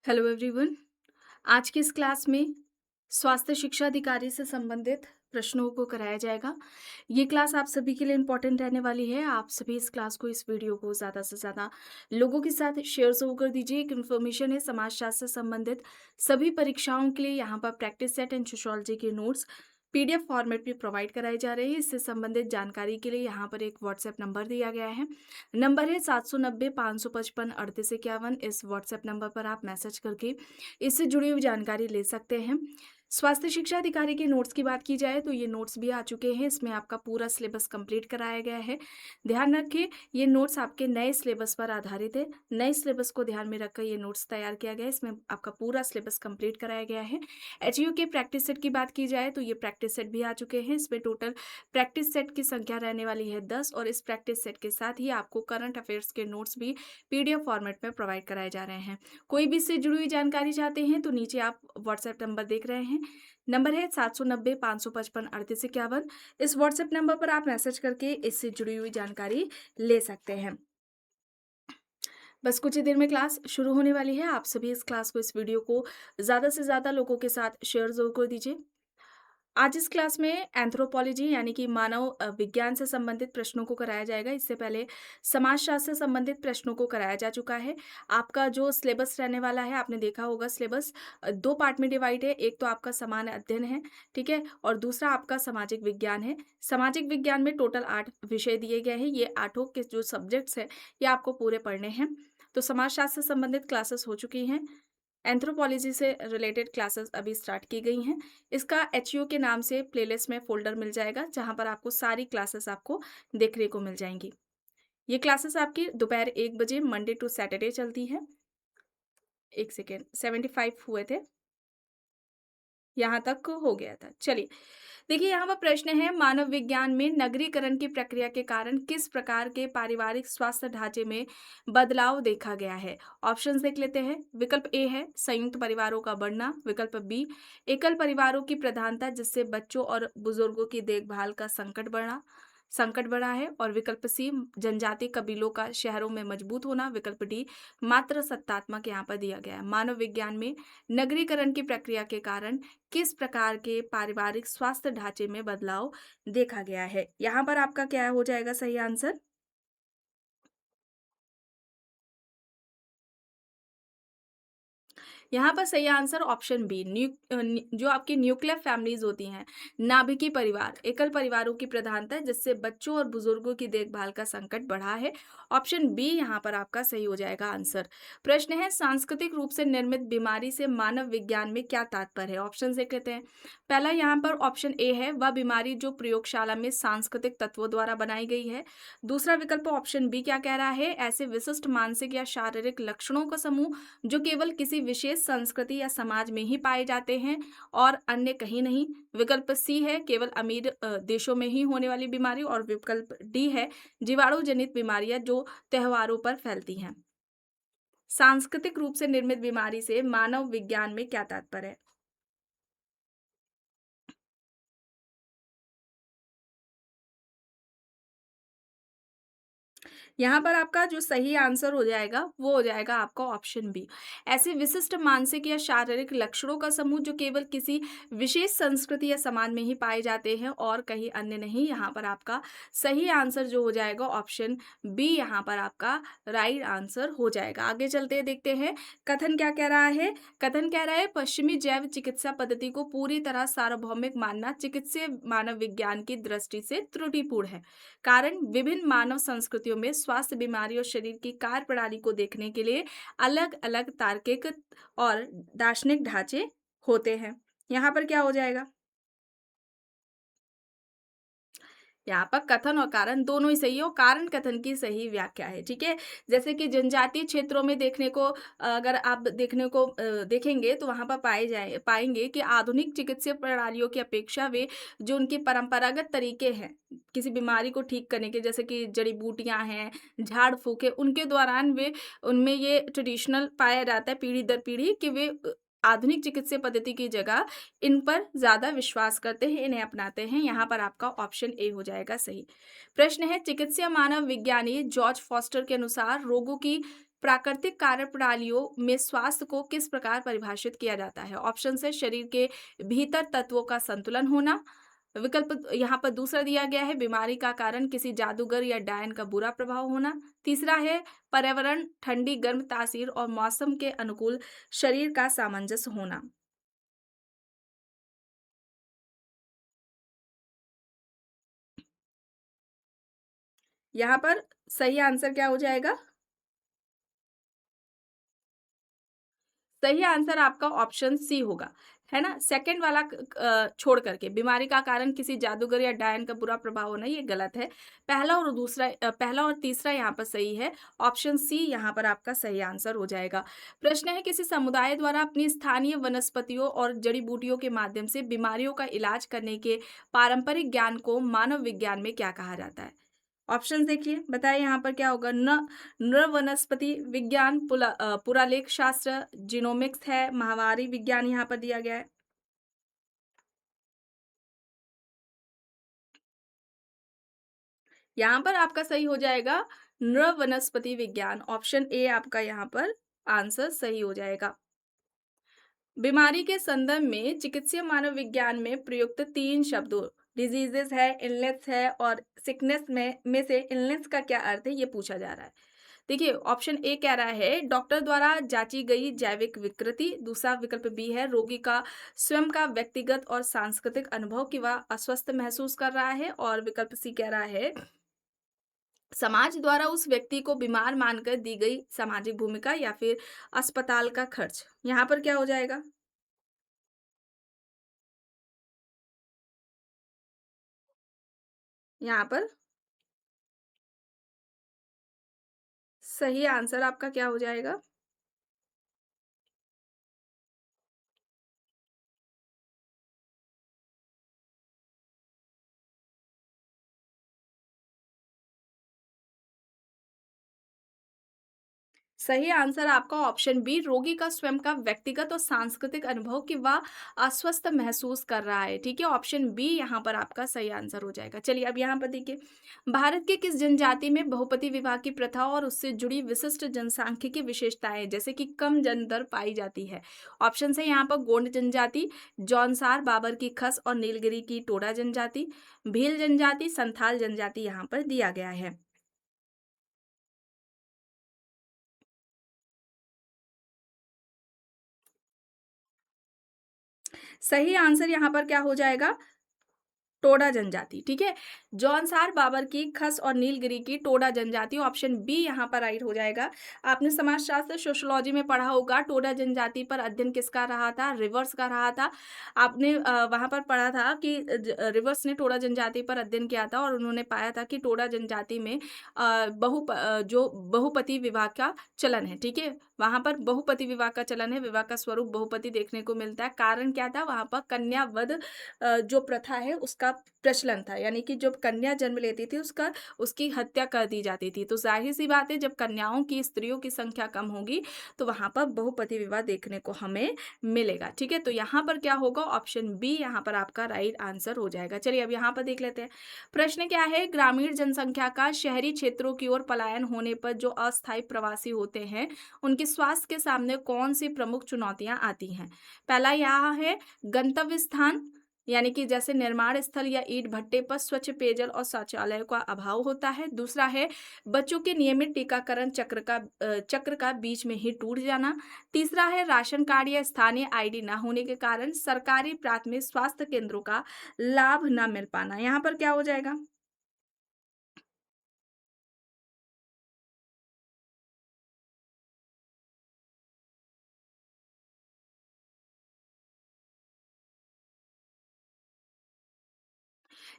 Hello everyone. आज की इस क्लास में स्वास्थ्य शिक्षा अधिकारी से संबंधित प्रश्नों को कराया जाएगा। ये क्लास आप सभी के लिए इम्पोर्टेंट रहने वाली है। आप सभी इस क्लास को, इस वीडियो को ज़्यादा से ज़्यादा लोगों के साथ शेयर ज़रूर कर दीजिए। एक इन्फॉर्मेशन है, समाजशास्त्र से संबंधित सभी परीक्षाओं के लिए यहाँ पर प्रैक्टिस सेट एंड सोशियोलॉजी के नोट्स पीडीएफ फॉर्मेट में प्रोवाइड कराए जा रहे हैं। इससे संबंधित जानकारी के लिए यहाँ पर एक व्हाट्सएप नंबर दिया गया है। नंबर है 790 555 3851। इस व्हाट्सएप नंबर पर आप मैसेज करके इससे जुड़ी हुई जानकारी ले सकते हैं। स्वास्थ्य शिक्षा अधिकारी के नोट्स की बात की जाए तो ये नोट्स भी आ चुके हैं। इसमें आपका पूरा सिलेबस कंप्लीट कराया गया है। ध्यान रखिए, ये नोट्स आपके नए सिलेबस पर आधारित है। नए सिलेबस को ध्यान में रखकर ये नोट्स तैयार किया गया है। इसमें आपका पूरा सिलेबस कंप्लीट कराया गया है। एचयू के प्रैक्टिस सेट की बात की जाए तो ये प्रैक्टिस सेट भी आ चुके हैं। इसमें टोटल प्रैक्टिस सेट की संख्या रहने वाली है 10 और इस प्रैक्टिस सेट के साथ ही आपको करंट अफेयर्स के नोट्स भी पीडीएफ फॉर्मेट में प्रोवाइड कराए जा रहे हैं। कोई भी इससे जुड़ी हुई जानकारी चाहते हैं तो नीचे आप व्हाट्सएप नंबर देख रहे हैं। नंबर है 790 555 3851। इस व्हाट्सएप नंबर पर आप मैसेज करके इससे जुड़ी हुई जानकारी ले सकते हैं। बस कुछ ही देर में क्लास शुरू होने वाली है। आप सभी इस क्लास को, इस वीडियो को ज़्यादा से ज़्यादा लोगों के साथ शेयर ज़रूर कर दीजिए। आज इस क्लास में एंथ्रोपोलॉजी यानी कि मानव विज्ञान से संबंधित प्रश्नों को कराया जाएगा। इससे पहले समाजशास्त्र से संबंधित प्रश्नों को कराया जा चुका है। आपका जो सिलेबस रहने वाला है, आपने देखा होगा सिलेबस दो पार्ट में डिवाइड है। एक तो आपका सामान्य अध्ययन है, ठीक है, और दूसरा आपका सामाजिक विज्ञान है। सामाजिक विज्ञान में टोटल 8 विषय दिए गए हैं। ये आठों के जो सब्जेक्ट्स हैं ये आपको पूरे पढ़ने हैं। तो समाजशास्त्र से संबंधित क्लासेस हो चुकी हैं। एंथ्रोपोलॉजी से रिलेटेड क्लासेस अभी स्टार्ट की गई हैं। इसका एचयू के नाम से प्लेलिस्ट में फ़ोल्डर मिल जाएगा, जहाँ पर आपको सारी क्लासेस आपको देखने को मिल जाएँगी। ये क्लासेस आपकी दोपहर 1 बजे मंडे टू सैटरडे चलती है। 1 सेकंड, 75 हुए थे, यहाँ तक हो गया था। चलिए, देखिए यहाँ पर प्रश्न है, मानव विज्ञान में नगरीकरण की प्रक्रिया के कारण किस प्रकार के पारिवारिक स्वास्थ्य ढांचे में बदलाव देखा गया है? ऑप्शंस देख लेते हैं। विकल्प ए है संयुक्त परिवारों का बढ़ना। विकल्प बी एकल परिवारों की प्रधानता जिससे बच्चों और बुजुर्गों की देखभाल का संकट बढ़ा है। और विकल्प सी जनजातीय कबीलों का शहरों में मजबूत होना। विकल्प डी मात्र सत्तात्मक यहाँ पर दिया गया है। मानव विज्ञान में नगरीकरण की प्रक्रिया के कारण किस प्रकार के पारिवारिक स्वास्थ्य ढांचे में बदलाव देखा गया है? यहाँ पर आपका क्या हो जाएगा सही आंसर? यहाँ पर सही आंसर ऑप्शन बी जो आपकी न्यूक्लियर फैमिलीज होती हैं, नाभिकीय परिवार, एकल परिवारों की प्रधानता है जिससे बच्चों और बुजुर्गों की देखभाल का संकट बढ़ा है। ऑप्शन बी यहाँ पर आपका सही हो जाएगा आंसर। प्रश्न है, सांस्कृतिक रूप से निर्मित बीमारी से मानव विज्ञान में क्या तात्पर्य है? ऑप्शन देख लेते हैं। पहला यहाँ पर ऑप्शन ए है, वह बीमारी जो प्रयोगशाला में सांस्कृतिक तत्वों द्वारा बनाई गई है। दूसरा विकल्प ऑप्शन बी क्या कह रहा है? ऐसे विशिष्ट मानसिक या शारीरिक लक्षणों का समूह जो केवल किसी विशेष संस्कृति या समाज में ही पाए जाते हैं और अन्य कहीं नहीं। विकल्प सी है केवल अमीर देशों में ही होने वाली बीमारी। और विकल्प डी है जीवाणु जनित बीमारियां जो त्योहारों पर फैलती हैं। सांस्कृतिक रूप से निर्मित बीमारी से मानव विज्ञान में क्या तात्पर्य है? यहाँ पर आपका जो सही आंसर हो जाएगा वो हो जाएगा आपका ऑप्शन बी। ऐसे विशिष्ट मानसिक या शारीरिक लक्षणों का समूह जो केवल किसी विशेष संस्कृति या समाज में ही पाए जाते हैं और कहीं अन्य नहीं। यहाँ पर आपका सही आंसर जो हो जाएगा ऑप्शन बी यहाँ पर आपका राइट आंसर हो जाएगा। आगे चलते हैं, देखते हैं कथन क्या कह रहा है। कथन कह रहा है, पश्चिमी जैव चिकित्सा पद्धति को पूरी तरह सार्वभौमिक मानना चिकित्सीय मानव विज्ञान की दृष्टि से त्रुटिपूर्ण है। कारण विभिन्न मानव संस्कृतियों में स्वास्थ्य, बीमारी और शरीर की कार्य प्रणाली को देखने के लिए अलग अलग तार्किक और दार्शनिक ढांचे होते हैं। यहाँ पर क्या हो जाएगा? यहाँ पर कथन और कारण दोनों ही सही है और कारण कथन की सही व्याख्या है, ठीक है। जैसे कि जनजातीय क्षेत्रों में देखने को, अगर आप देखेंगे तो वहाँ पर पाएंगे कि आधुनिक चिकित्सीय प्रणालियों की अपेक्षा वे जो उनके परंपरागत तरीके हैं किसी बीमारी को ठीक करने के, जैसे कि जड़ी बूटियां हैं, झाड़ फूक है, उनके दौरान वे उनमें ये ट्रेडिशनल पाया जाता है पीढ़ी दर पीढ़ी कि वे आधुनिक चिकित्सीय पद्धति की जगह इन पर ज़्यादा विश्वास करते हैं, इन्हें अपनाते हैं। यहाँ पर आपका ऑप्शन ए हो जाएगा सही। प्रश्न है, चिकित्सीय मानव विज्ञानी जॉर्ज फॉस्टर के अनुसार रोगों की प्राकृतिक कार्यप्रणालियों में स्वास्थ्य को किस प्रकार परिभाषित किया जाता है? ऑप्शन है शरीर के भीतर तत्वों का संतुलन होना। विकल्प यहाँ पर दूसरा दिया गया है बीमारी का कारण किसी जादूगर या डायन का बुरा प्रभाव होना। तीसरा है पर्यावरण ठंडी गर्म तासीर और मौसम के अनुकूल शरीर का सामंजस्य होना। यहाँ पर सही आंसर क्या हो जाएगा? सही आंसर आपका ऑप्शन सी होगा, है ना? सेकंड वाला छोड़ करके बीमारी का कारण किसी जादूगर या डायन का बुरा प्रभाव होना ये गलत है। पहला और तीसरा यहाँ पर सही है। ऑप्शन सी यहाँ पर आपका सही आंसर हो जाएगा। प्रश्न है किसी समुदाय द्वारा अपनी स्थानीय वनस्पतियों और जड़ी-बूटियों के माध्यम से बीमारियों का इलाज करने के पारंपरिक ज्ञान को मानव विज्ञान में क्या कहा जाता है? ऑप्शंस देखिए, बताइए यहाँ पर क्या होगा? नृ वनस्पति विज्ञान, पुरालेख शास्त्र, जीनोमिक्स है, माहवारी विज्ञान यहाँ पर दिया गया है। यहाँ पर आपका सही हो जाएगा नृ वनस्पति विज्ञान। ऑप्शन ए आपका यहाँ पर आंसर सही हो जाएगा। बीमारी के संदर्भ में चिकित्सीय मानव विज्ञान में प्रयुक्त 3 शब्दों डिजीजेस है, इलनेस है और सिकनेस में से इलनेस का क्या अर्थ है, ये पूछा जा रहा है। देखिए ऑप्शन ए कह रहा है डॉक्टर द्वारा जांची गई जैविक विकृति। दूसरा विकल्प बी है रोगी का स्वयं का व्यक्तिगत और सांस्कृतिक अनुभव कि वह अस्वस्थ महसूस कर रहा है। और विकल्प सी कह रहा है समाज द्वारा उस व्यक्ति को बीमार मानकर दी गई सामाजिक भूमिका या फिर अस्पताल का खर्च। यहाँ पर क्या हो जाएगा? यहाँ पर सही आंसर आपका क्या हो जाएगा? सही आंसर आपका ऑप्शन बी रोगी का स्वयं का व्यक्तिगत और सांस्कृतिक अनुभव कि वह अस्वस्थ महसूस कर रहा है। ठीक है, ऑप्शन बी यहाँ पर आपका सही आंसर हो जाएगा। चलिए अब यहाँ पर देखिए भारत के किस जनजाति में बहुपति विवाह की प्रथा और उससे जुड़ी विशिष्ट जनसांख्यिकी विशेषताएं जैसे कि कम जन्म दर पाई जाती है। ऑप्शन है यहाँ पर गोंड जनजाति, जौनसार बाबर की खस और नीलगिरी की टोडा जनजाति, भील जनजाति, संथाल जनजाति यहाँ पर दिया गया है। सही आंसर यहाँ पर क्या हो जाएगा? टोडा जनजाति। ठीक है, जौनसार बाबर की खस और नीलगिरी की टोडा जनजाति। ऑप्शन बी यहाँ पर राइट हो जाएगा। आपने समाजशास्त्र सोशियोलॉजी में पढ़ा होगा टोडा जनजाति पर अध्ययन किसका रहा था? रिवर्स का रहा था। आपने वहां पर पढ़ा था कि रिवर्स ने टोडा जनजाति पर अध्ययन किया था और उन्होंने पाया था कि टोडा जनजाति में जो बहुपति विवाह का चलन है। ठीक है, वहां पर बहुपति विवाह का चलन है, विवाह का स्वरूप बहुपति देखने को मिलता है। कारण क्या था? वहां पर कन्या वध जो प्रथा है उसका प्रचलन था, यानी कि जब कन्या जन्म लेती थी उसकी हत्या कर दी जाती थी। तो जाहिर सी बात है जब कन्याओं की स्त्रियों की संख्या कम होगी तो वहां पर बहुपति विवाह देखने को हमें मिलेगा। ठीक है, तो यहाँ पर क्या होगा? ऑप्शन बी यहाँ पर आपका राइट आंसर हो जाएगा। चलिए अब यहाँ पर देख लेते हैं प्रश्न क्या है। ग्रामीण जनसंख्या का शहरी क्षेत्रों की ओर पलायन होने पर जो अस्थायी प्रवासी होते हैं उनके स्वास्थ्य के सामने कौन सी प्रमुख चुनौतियां आती हैं? पहला यहाँ है गंतव्य स्थान, यानी कि जैसे निर्माण स्थल या ईंट भट्टे पर स्वच्छ पेयजल और शौचालय का अभाव होता है। दूसरा है बच्चों के नियमित टीकाकरण चक्र का बीच में ही टूट जाना। तीसरा है राशन कार्ड या स्थानीय आईडी ना होने के कारण सरकारी प्राथमिक स्वास्थ्य केंद्रों का लाभ न मिल पाना। यहाँ पर क्या हो जाएगा?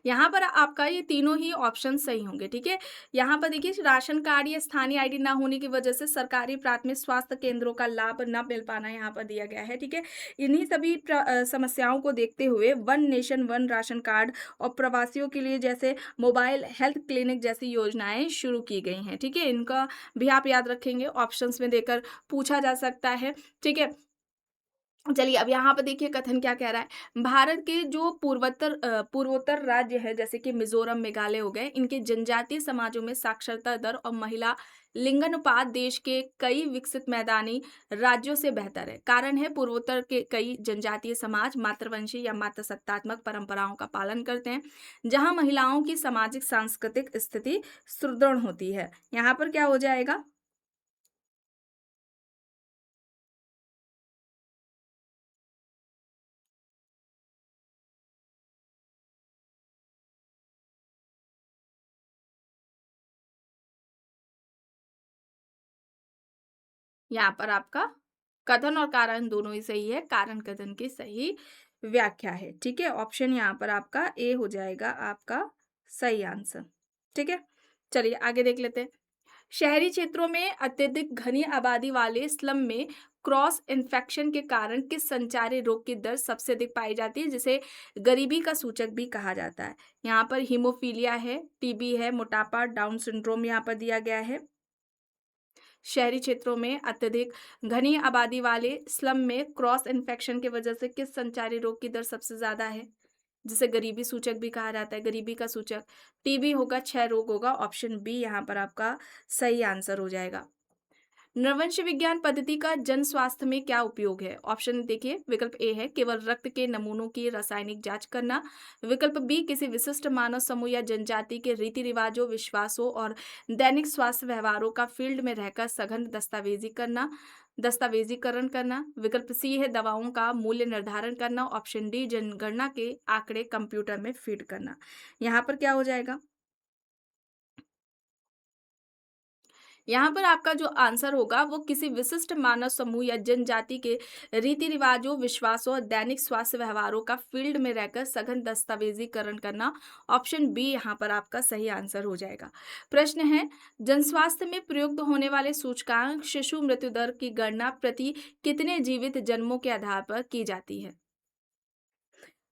यहाँ पर आपका ये तीनों ही ऑप्शन सही होंगे। ठीक है, यहाँ पर देखिए राशन कार्ड या स्थानीय आईडी ना होने की वजह से सरकारी प्राथमिक स्वास्थ्य केंद्रों का लाभ ना मिल पाना यहाँ पर दिया गया है। ठीक है, इन्हीं सभी समस्याओं को देखते हुए one nation one ration card और प्रवासियों के लिए जैसे मोबाइल हेल्थ क्लिनिक जैसी योजनाएं शुरू की गई हैं। ठीक है, इनका भी आप याद रखेंगे, ऑप्शंस में देकर पूछा जा सकता है। ठीक है, चलिए अब यहाँ पे देखिए कथन क्या कह रहा है। भारत के जो पूर्वोत्तर राज्य है जैसे कि मिजोरम, मेघालय हो गए, इनके जनजातीय समाजों में साक्षरता दर और महिला लिंगानुपात देश के कई विकसित मैदानी राज्यों से बेहतर है। कारण है पूर्वोत्तर के कई जनजातीय समाज मातृवंशी या मातृसत्तात्मक परंपराओं का पालन करते हैं, जहां महिलाओं की सामाजिक सांस्कृतिक स्थिति सुदृढ़ होती है। यहाँ पर क्या हो जाएगा? यहाँ पर आपका कथन और कारण दोनों ही सही है। कारण कथन की सही व्याख्या है। ठीक है? ऑप्शन यहाँ पर आपका ए हो जाएगा आपका सही आंसर। ठीक है? चलिए आगे देख लेते हैं। शहरी क्षेत्रों में अत्यधिक घनी आबादी वाले स्लम में क्रॉस इन्फेक्शन के कारण किस संचारी रोग की दर सबसे अधिक पाई जाती है, जिसे गरीबी का सूचक भी कहा जाता है? यहाँ पर हीमोफीलिया है, टीबी है, मोटापा, डाउन सिंड्रोम यहाँ पर दिया गया है। शहरी क्षेत्रों में अत्यधिक घनी आबादी वाले स्लम में क्रॉस इन्फेक्शन की वजह से किस संचारी रोग की दर सबसे ज़्यादा है, जिसे गरीबी सूचक भी कहा जाता है? गरीबी का सूचक टीबी होगा, क्षय रोग होगा। ऑप्शन बी यहाँ पर आपका सही आंसर हो जाएगा। नृवंश विज्ञान पद्धति का जन स्वास्थ्य में क्या उपयोग है? ऑप्शन देखिए, विकल्प ए है केवल रक्त के नमूनों की रासायनिक जांच करना, विकल्प बी किसी विशिष्ट मानव समूह या जनजाति के रीति रिवाजों, विश्वासों और दैनिक स्वास्थ्य व्यवहारों का फील्ड में रहकर सघन दस्तावेजीकरण करना, विकल्प सी है दवाओं का मूल्य निर्धारण करना, ऑप्शन डी जनगणना के आंकड़े कंप्यूटर में फीड करना। यहाँ पर क्या हो जाएगा? यहाँ पर आपका जो आंसर होगा वो किसी विशिष्ट मानव समूह या जनजाति के रीति रिवाजों, विश्वासों और दैनिक स्वास्थ्य व्यवहारों का फील्ड में रहकर सघन दस्तावेजीकरण करना। ऑप्शन बी यहाँ पर आपका सही आंसर हो जाएगा। प्रश्न है, जनस्वास्थ्य में प्रयुक्त होने वाले सूचकांक शिशु मृत्यु दर की गणना प्रति कितने जीवित जन्मों के आधार पर की जाती है?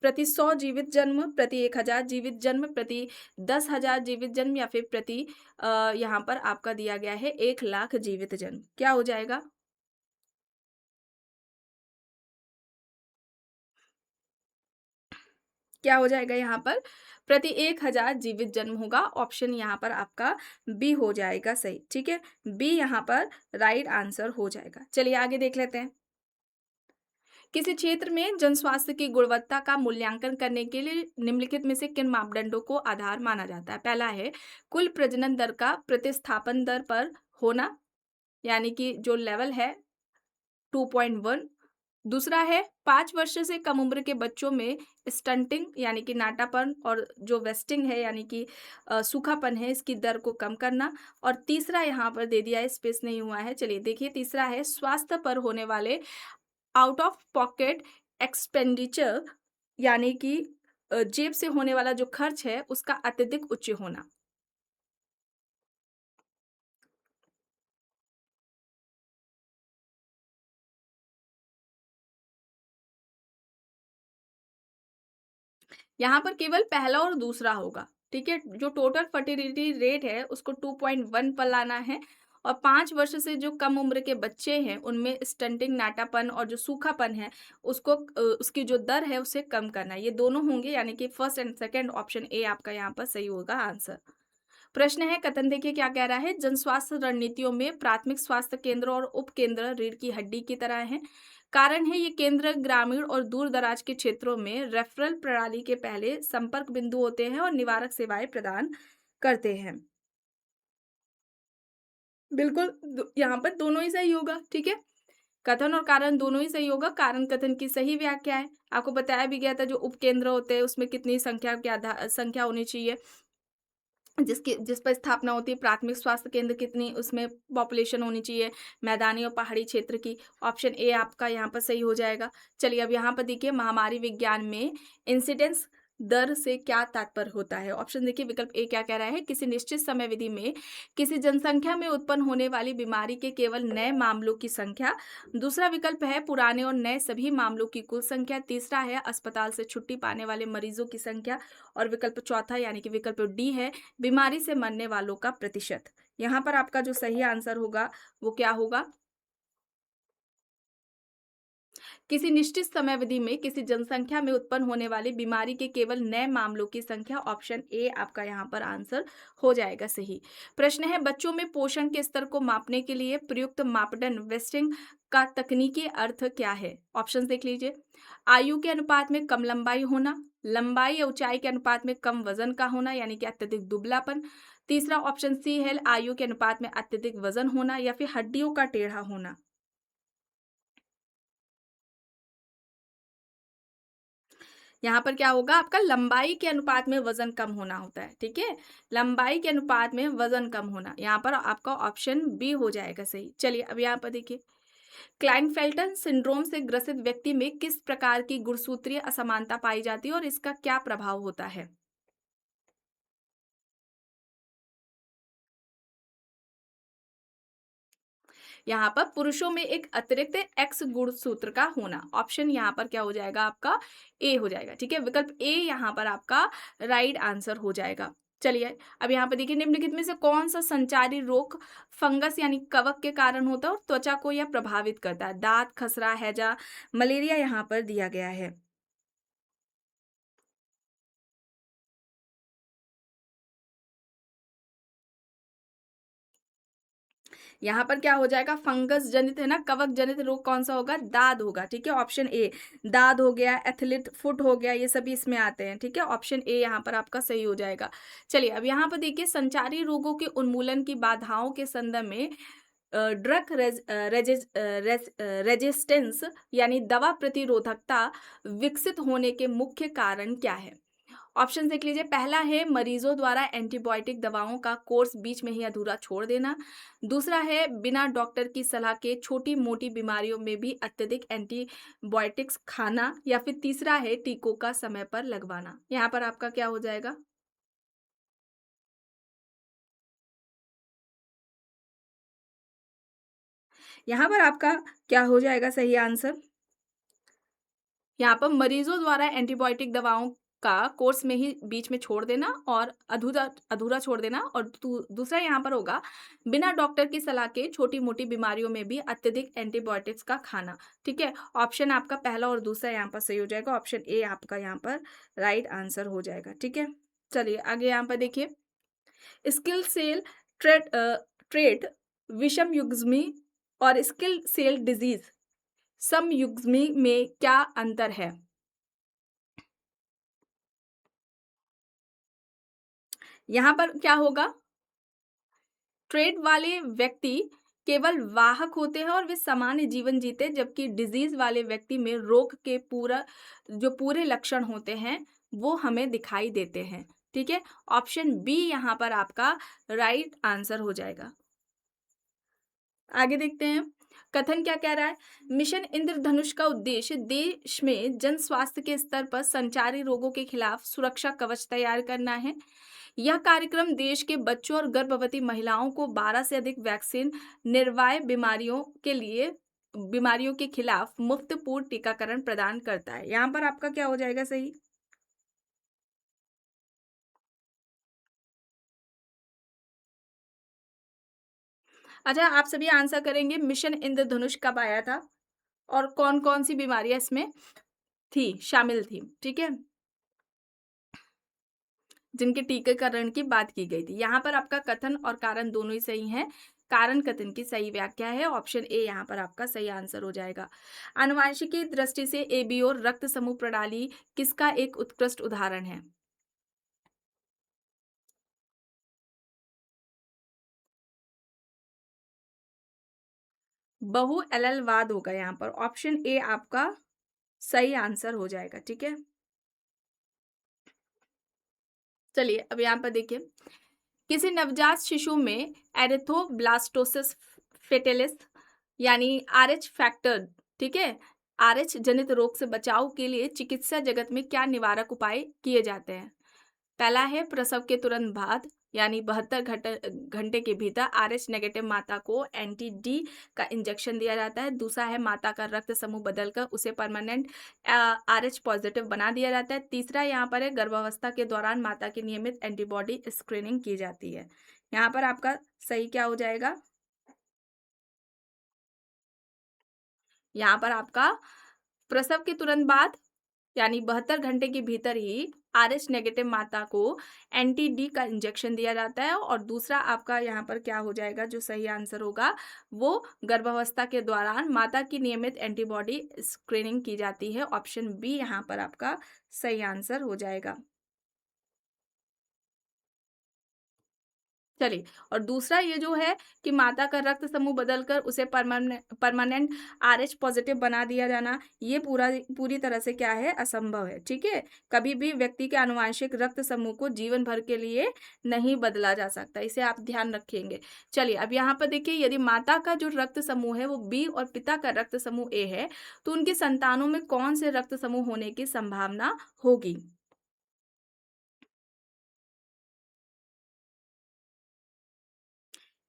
प्रति 100 जीवित जन्म, प्रति 1000 जीवित जन्म, प्रति 10,000 जीवित जन्म या फिर प्रति यहाँ पर आपका दिया गया है 1,00,000 जीवित जन्म। क्या हो जाएगा? क्या हो जाएगा यहाँ पर? प्रति 1,000 जीवित जन्म होगा। ऑप्शन यहाँ पर आपका बी हो जाएगा सही। ठीक है? बी यहाँ पर राइट आंसर हो जाएगा। चलिए आगे देख लेते हैं। किसी क्षेत्र में जनस्वास्थ्य की गुणवत्ता का मूल्यांकन करने के लिए निम्नलिखित में से किन मापदंडों को आधार माना जाता है? पहला है कुल प्रजनन दर का प्रतिस्थापन दर पर होना, यानी कि जो लेवल है 2.1। दूसरा है 5 वर्ष से कम उम्र के बच्चों में स्टंटिंग यानी कि नाटापन और जो वेस्टिंग है यानी कि सूखापन है, इसकी दर को कम करना। और तीसरा यहाँ पर दे दिया है, स्पेस नहीं हुआ है। चलिए देखिए, तीसरा है स्वास्थ्य पर होने वाले आउट ऑफ पॉकेट एक्सपेंडिचर, यानी कि जेब से होने वाला जो खर्च है उसका अत्यधिक उच्च होना। यहाँ पर केवल पहला और दूसरा होगा। ठीक है? जो टोटल फर्टिलिटी रेट है उसको 2.1 पर लाना है और 5 वर्ष से जो कम उम्र के बच्चे हैं उनमें स्टंटिंग, नाटापन और जो सूखापन है उसको उसकी जो दर है उसे कम करना है। ये दोनों होंगे, यानी कि first and second. Option A आपका यहाँ पर सही होगा आंसर। प्रश्न है, कथन देखिए क्या कह रहा है। जन स्वास्थ्य रणनीतियों में प्राथमिक स्वास्थ्य केंद्र और उप केंद्र रीढ़ की हड्डी की तरह हैं। कारण है ये केंद्र ग्रामीण और दूर दराज के क्षेत्रों में रेफरल प्रणाली के पहले संपर्क बिंदु होते हैं और निवारक सेवाएं प्रदान करते हैं। बिल्कुल, यहाँ पर दोनों ही सही होगा। ठीक है? कथन और कारण दोनों ही सही होगा। कारण कथन की सही व्याख्या है। आपको बताया भी गया था जो उपकेंद्र होते हैं उसमें कितनी संख्या के आधार संख्या होनी चाहिए, जिस पर स्थापना होती है। प्राथमिक स्वास्थ्य केंद्र कितनी उसमें पॉपुलेशन होनी चाहिए, मैदानी और पहाड़ी क्षेत्र की। ऑप्शन ए आपका यहाँ पर सही हो जाएगा। चलिए अब यहाँ पर देखिए, महामारी विज्ञान में इंसिडेंस दर से क्या तात्पर्य होता है? ऑप्शन देखिए, विकल्प ए क्या कह रहा है, किसी निश्चित समय विधि में किसी जनसंख्या में उत्पन्न होने वाली बीमारी के केवल नए मामलों की संख्या। दूसरा विकल्प है पुराने और नए सभी मामलों की कुल संख्या। तीसरा है अस्पताल से छुट्टी पाने वाले मरीजों की संख्या। और विकल्प चौथा यानी कि विकल्प डी है बीमारी से मरने वालों का प्रतिशत। यहाँ पर आपका जो सही आंसर होगा वो क्या होगा? किसी निश्चित समयावधि में किसी जनसंख्या में उत्पन्न होने वाली बीमारी के केवल नए मामलों की संख्या। ऑप्शन ए आपका यहाँ पर आंसर हो जाएगा सही। प्रश्न है, बच्चों में पोषण के स्तर को मापने के लिए प्रयुक्त मापदंड वेस्टिंग का तकनीकी अर्थ क्या है? ऑप्शन देख लीजिए। आयु के अनुपात में कम लंबाई होना, लंबाई या ऊंचाई के अनुपात में कम वजन का होना यानी कि अत्यधिक दुबलापन। तीसरा ऑप्शन सी है, आयु के अनुपात में अत्यधिक वजन होना या फिर हड्डियों का टेढ़ा होना। यहाँ पर क्या होगा, आपका लंबाई के अनुपात में वजन कम होना होता है, ठीक है। लंबाई के अनुपात में वजन कम होना, यहाँ पर आपका ऑप्शन बी हो जाएगा सही। चलिए अब यहाँ पर देखिए, क्लाइनफेल्टर सिंड्रोम से ग्रसित व्यक्ति में किस प्रकार की गुणसूत्रीय असमानता पाई जाती है और इसका क्या प्रभाव होता है? यहाँ पर पुरुषों में एक अतिरिक्त एक्स गुणसूत्र का होना। ऑप्शन यहाँ पर क्या हो जाएगा, आपका ए हो जाएगा, ठीक है। विकल्प ए यहाँ पर आपका राइट आंसर हो जाएगा। चलिए अब यहाँ पर देखिए, निम्नलिखित में से कौन सा संचारी रोग फंगस यानी कवक के कारण होता है और त्वचा को यह प्रभावित करता है? दांत, खसरा, हैजा, मलेरिया यहाँ पर दिया गया है। यहाँ पर क्या हो जाएगा, फंगस जनित है ना, कवक जनित रोग कौन सा होगा, दाद होगा, ठीक है। ऑप्शन ए, दाद हो गया, एथलीट फुट हो गया, ये सभी इसमें आते हैं, ठीक है। ऑप्शन ए यहाँ पर आपका सही हो जाएगा। चलिए अब यहाँ पर देखिए, संचारी रोगों के उन्मूलन की बाधाओं के संदर्भ में ड्रग रेजिस्टेंस यानी दवा प्रतिरोधकता विकसित होने के मुख्य कारण क्या है? ऑप्शन देख लीजिए। पहला है, मरीजों द्वारा एंटीबायोटिक दवाओं का कोर्स बीच में ही अधूरा छोड़ देना। दूसरा है, बिना डॉक्टर की सलाह के छोटी मोटी बीमारियों में भी अत्यधिक एंटीबायोटिक्स खाना। या फिर तीसरा है, टीकों का समय पर लगवाना। यहाँ पर आपका क्या हो जाएगा? यहाँ पर आपका क्या हो जाएगा सही आंसर? यहाँ पर मरीजों द्वारा एंटीबायोटिक दवाओं का कोर्स में ही बीच में छोड़ देना और अधूरा अधूरा छोड़ देना। और दूसरा यहाँ पर होगा, बिना डॉक्टर की सलाह के छोटी मोटी बीमारियों में भी अत्यधिक एंटीबायोटिक्स का खाना, ठीक है। ऑप्शन आपका पहला और दूसरा यहाँ पर सही हो जाएगा। ऑप्शन ए आपका यहाँ पर राइट आंसर हो जाएगा, ठीक है। चलिए आगे यहाँ पर देखिए, स्किल सेल ट्रेट ट्रेट विषम युग्मी और स्किल सेल डिजीज समयुग्मी में क्या अंतर है? यहाँ पर क्या होगा, ट्रेड वाले व्यक्ति केवल वाहक होते हैं और वे सामान्य जीवन जीते हैं, जबकि डिजीज वाले व्यक्ति में रोग के पूरे लक्षण होते हैं वो हमें दिखाई देते हैं, ठीक है। ऑप्शन बी यहाँ पर आपका राइट आंसर हो जाएगा। आगे देखते हैं, कथन क्या कह रहा है, मिशन इंद्रधनुष का उद्देश्य देश में जन स्वास्थ्य के स्तर पर संचारी रोगों के खिलाफ सुरक्षा कवच तैयार करना है। यह कार्यक्रम देश के बच्चों और गर्भवती महिलाओं को 12 से अधिक वैक्सीन निर्वाय बीमारियों के खिलाफ मुफ्त पूर्ण टीकाकरण प्रदान करता है। यहाँ पर आपका क्या हो जाएगा सही? अच्छा, आप सभी आंसर करेंगे, मिशन इंद्रधनुष कब आया था और कौन कौन सी बीमारियां इसमें थी, शामिल थी, ठीक है, जिनके टीकाकरण की बात की गई थी। यहाँ पर आपका कथन और कारण दोनों ही सही हैं। कारण कथन की सही व्याख्या है ऑप्शन ए, यहाँ पर आपका सही आंसर हो जाएगा। आनुवांशिकी दृष्टि से एबीओ रक्त समूह प्रणाली किसका एक उत्कृष्ट उदाहरण है? बहु एललवाद होगा यहाँ पर। ऑप्शन ए आपका सही आंसर हो जाएगा, ठीक है। चलिए अब यहाँ पर देखिए, किसी नवजात शिशु में एरिथ्रोब्लास्टोसिस फेटेलिस यानी आरएच फैक्टर, ठीक है, आरएच जनित रोग से बचाव के लिए चिकित्सा जगत में क्या निवारक उपाय किए जाते हैं? पहला है, प्रसव के तुरंत बाद यानी 72 घंटे के भीतर आरएच नेगेटिव माता को एंटी डी का इंजेक्शन दिया जाता है। दूसरा है, माता का रक्त समूह बदलकर उसे परमानेंट आरएच पॉजिटिव बना दिया जाता है। तीसरा यहाँ पर है, गर्भावस्था के दौरान माता की नियमित एंटीबॉडी स्क्रीनिंग की जाती है। यहाँ पर आपका सही क्या हो जाएगा? यहाँ पर आपका प्रसव के तुरंत बाद यानी 72 घंटे के भीतर ही आरएच नेगेटिव माता को एंटी डी का इंजेक्शन दिया जाता है और दूसरा आपका यहाँ पर क्या हो जाएगा, जो सही आंसर होगा वो गर्भावस्था के दौरान माता की नियमित एंटीबॉडी स्क्रीनिंग की जाती है। ऑप्शन बी यहाँ पर आपका सही आंसर हो जाएगा। चलिए, और दूसरा ये जो है कि माता का रक्त समूह बदलकर उसे परमानेंट आरएच पॉजिटिव बना दिया जाना, ये पूरी तरह से क्या है, असंभव है, ठीक है। कभी भी व्यक्ति के आनुवांशिक रक्त समूह को जीवन भर के लिए नहीं बदला जा सकता, इसे आप ध्यान रखेंगे। चलिए, अब यहाँ पर देखिए, यदि माता का जो रक्त समूह है वो बी और पिता का रक्त समूह ए है, तो उनकी संतानों में कौन से रक्त समूह होने की संभावना होगी?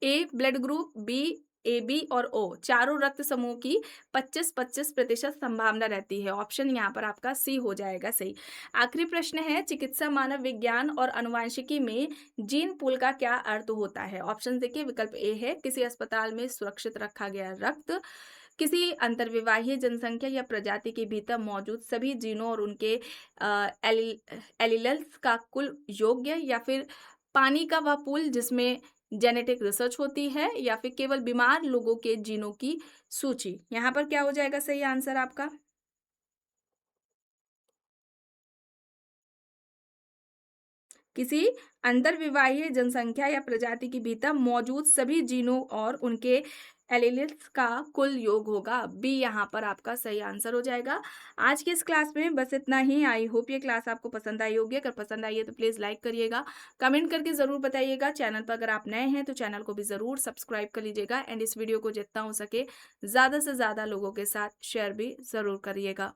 ए ब्लड ग्रुप, बी AB और O चारों रक्त समूह की 25-25% संभावना रहती है। ऑप्शन यहाँ पर आपका सी हो जाएगा सही। आखिरी प्रश्न है, चिकित्सा मानव विज्ञान और आनुवंशिकी में जीन पूल का क्या अर्थ होता है? ऑप्शन देखिए, विकल्प ए है किसी अस्पताल में सुरक्षित रखा गया रक्त, किसी अंतर्विवाहीय जनसंख्या या प्रजाति के भीतर मौजूद सभी जीनों और उनके एलिलस का कुल योग्य, या फिर पानी का वह पूल जिसमें जेनेटिक रिसर्च होती है, या फिर केवल बीमार लोगों के जीनों की सूची। यहाँ पर क्या हो जाएगा सही आंसर आपका? किसी अंतर्विवाहीय जनसंख्या या प्रजाति के भीतर मौजूद सभी जीनों और उनके एलील्स का कुल योग होगा। बी यहाँ पर आपका सही आंसर हो जाएगा। आज की इस क्लास में बस इतना ही। आई होप ये क्लास आपको पसंद आई होगी। अगर पसंद आई है तो प्लीज़ लाइक करिएगा, कमेंट करके ज़रूर बताइएगा। चैनल पर अगर आप नए हैं तो चैनल को भी ज़रूर सब्सक्राइब कर लीजिएगा एंड इस वीडियो को जितना हो सके ज़्यादा से ज़्यादा लोगों के साथ शेयर भी ज़रूर करिएगा।